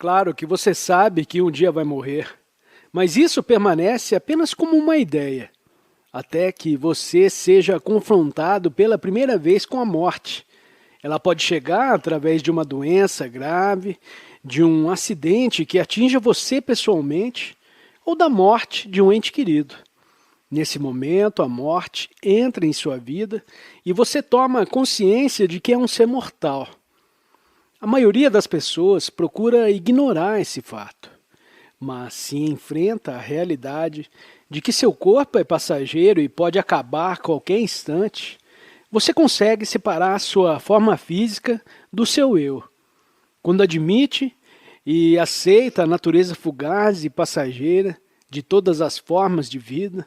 Claro que você sabe que um dia vai morrer, mas isso permanece apenas como uma ideia, até que você seja confrontado pela primeira vez com a morte. Ela pode chegar através de uma doença grave, de um acidente que atinja você pessoalmente, ou da morte de um ente querido. Nesse momento, a morte entra em sua vida e você toma consciência de que é um ser mortal. A maioria das pessoas procura ignorar esse fato, mas se enfrenta a realidade de que seu corpo é passageiro e pode acabar a qualquer instante, você consegue separar sua forma física do seu eu. Quando admite e aceita a natureza fugaz e passageira de todas as formas de vida,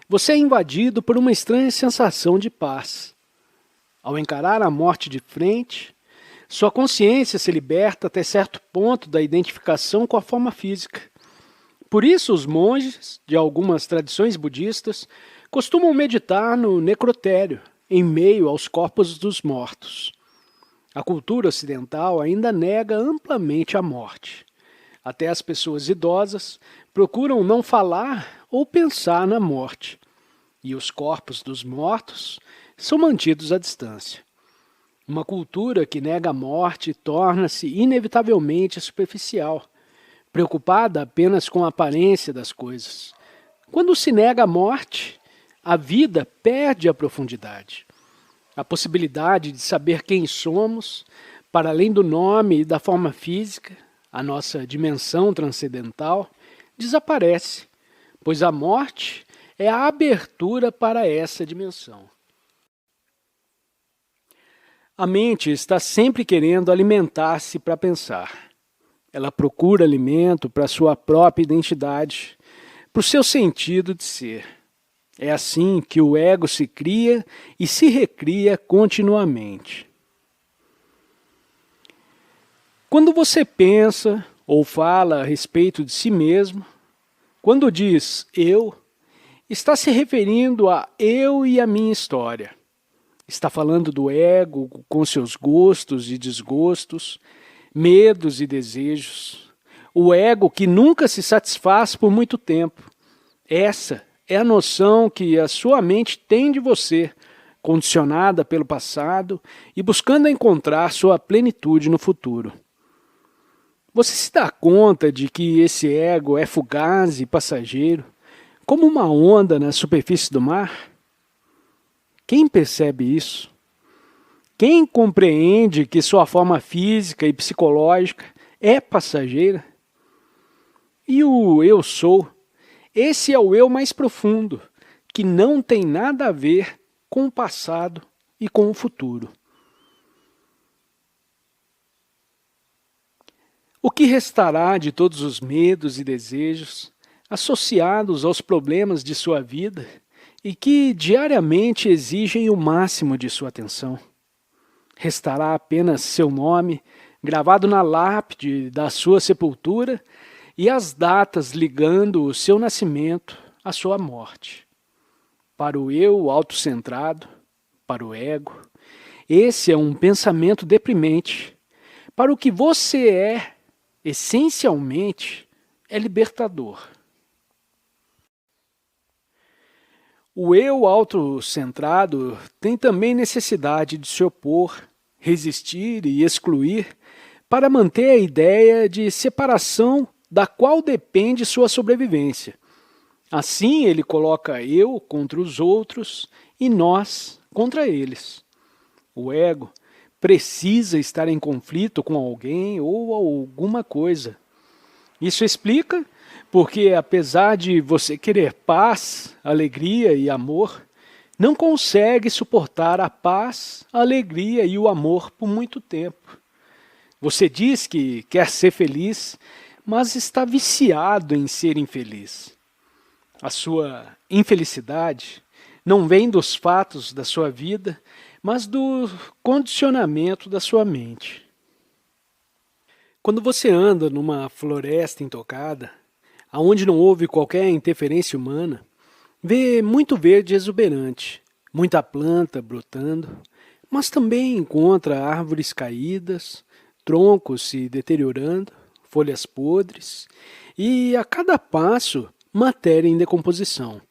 você é invadido por uma estranha sensação de paz. Ao encarar a morte de frente, sua consciência se liberta até certo ponto da identificação com a forma física. Por isso, os monges de algumas tradições budistas costumam meditar no necrotério, em meio aos corpos dos mortos. A cultura ocidental ainda nega amplamente a morte. Até as pessoas idosas procuram não falar ou pensar na morte, e os corpos dos mortos são mantidos à distância. Uma cultura que nega a morte torna-se inevitavelmente superficial, preocupada apenas com a aparência das coisas. Quando se nega a morte, a vida perde a profundidade. A possibilidade de saber quem somos, para além do nome e da forma física, a nossa dimensão transcendental, desaparece, pois a morte é a abertura para essa dimensão. A mente está sempre querendo alimentar-se para pensar. Ela procura alimento para sua própria identidade, para o seu sentido de ser. É assim que o ego se cria e se recria continuamente. Quando você pensa ou fala a respeito de si mesmo, quando diz eu, está se referindo a eu e a minha história. Está falando do ego com seus gostos e desgostos, medos e desejos. O ego que nunca se satisfaz por muito tempo. Essa é a noção que a sua mente tem de você, condicionada pelo passado e buscando encontrar sua plenitude no futuro. Você se dá conta de que esse ego é fugaz e passageiro, como uma onda na superfície do mar? Quem percebe isso? Quem compreende que sua forma física e psicológica é passageira? E o eu sou? Esse é o eu mais profundo, que não tem nada a ver com o passado e com o futuro. O que restará de todos os medos e desejos associados aos problemas de sua vida e que diariamente exigem o máximo de sua atenção? Restará apenas seu nome, gravado na lápide da sua sepultura, e as datas ligando o seu nascimento à sua morte. Para o eu autocentrado, para o ego, esse é um pensamento deprimente. Para o que você é, essencialmente, é libertador. O eu autocentrado tem também necessidade de se opor, resistir e excluir para manter a ideia de separação da qual depende sua sobrevivência. Assim, ele coloca eu contra os outros e nós contra eles. O ego precisa estar em conflito com alguém ou alguma coisa. Isso explica porque, apesar de você querer paz, alegria e amor, não consegue suportar a paz, a alegria e o amor por muito tempo. Você diz que quer ser feliz, mas está viciado em ser infeliz. A sua infelicidade não vem dos fatos da sua vida, mas do condicionamento da sua mente. Quando você anda numa floresta intocada, onde não houve qualquer interferência humana, vê muito verde exuberante, muita planta brotando, mas também encontra árvores caídas, troncos se deteriorando, folhas podres e, a cada passo, matéria em decomposição.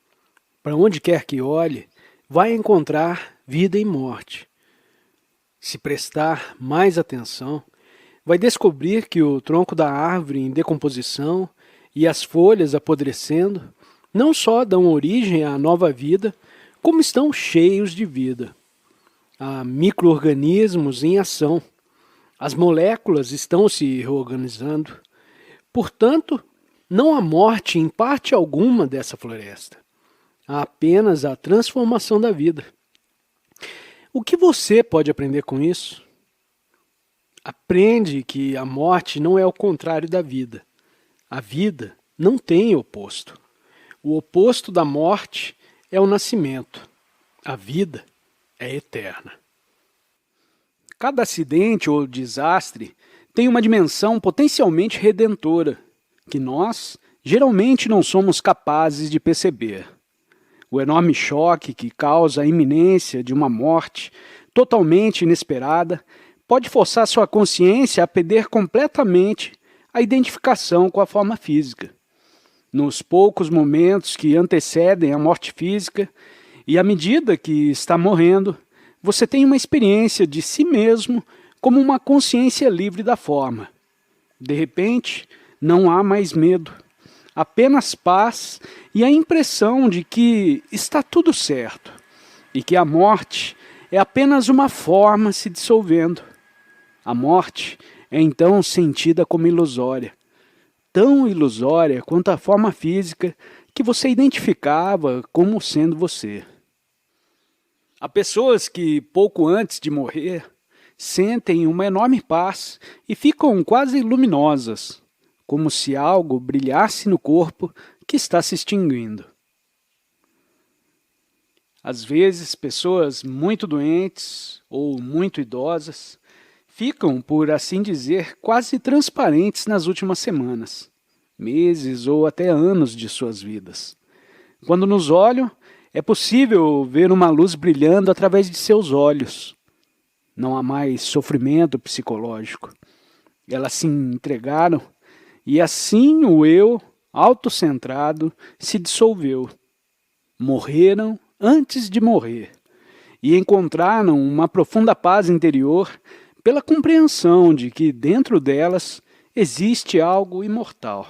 Para onde quer que olhe, vai encontrar vida e morte. Se prestar mais atenção, vai descobrir que o tronco da árvore em decomposição e as folhas apodrecendo não só dão origem à nova vida, como estão cheios de vida. Há micro-organismos em ação. As moléculas estão se reorganizando. Portanto, não há morte em parte alguma dessa floresta. Há apenas a transformação da vida. O que você pode aprender com isso? Aprende que a morte não é o contrário da vida. A vida não tem oposto. O oposto da morte é o nascimento. A vida é eterna. Cada acidente ou desastre tem uma dimensão potencialmente redentora, que nós geralmente não somos capazes de perceber. O enorme choque que causa a iminência de uma morte totalmente inesperada pode forçar sua consciência a perder completamente a identificação com a forma física. Nos poucos momentos que antecedem a morte física e à medida que está morrendo, você tem uma experiência de si mesmo como uma consciência livre da forma. De repente, não há mais medo, apenas paz e a impressão de que está tudo certo e que a morte é apenas uma forma se dissolvendo. A morte é então sentida como ilusória, tão ilusória quanto a forma física que você identificava como sendo você. Há pessoas que, pouco antes de morrer, sentem uma enorme paz e ficam quase luminosas, como se algo brilhasse no corpo que está se extinguindo. Às vezes, pessoas muito doentes ou muito idosas ficam, por assim dizer, quase transparentes nas últimas semanas, meses ou até anos de suas vidas. Quando nos olham, é possível ver uma luz brilhando através de seus olhos. Não há mais sofrimento psicológico. Elas se entregaram e assim o eu, autocentrado, se dissolveu. Morreram antes de morrer e encontraram uma profunda paz interior pela compreensão de que dentro delas existe algo imortal.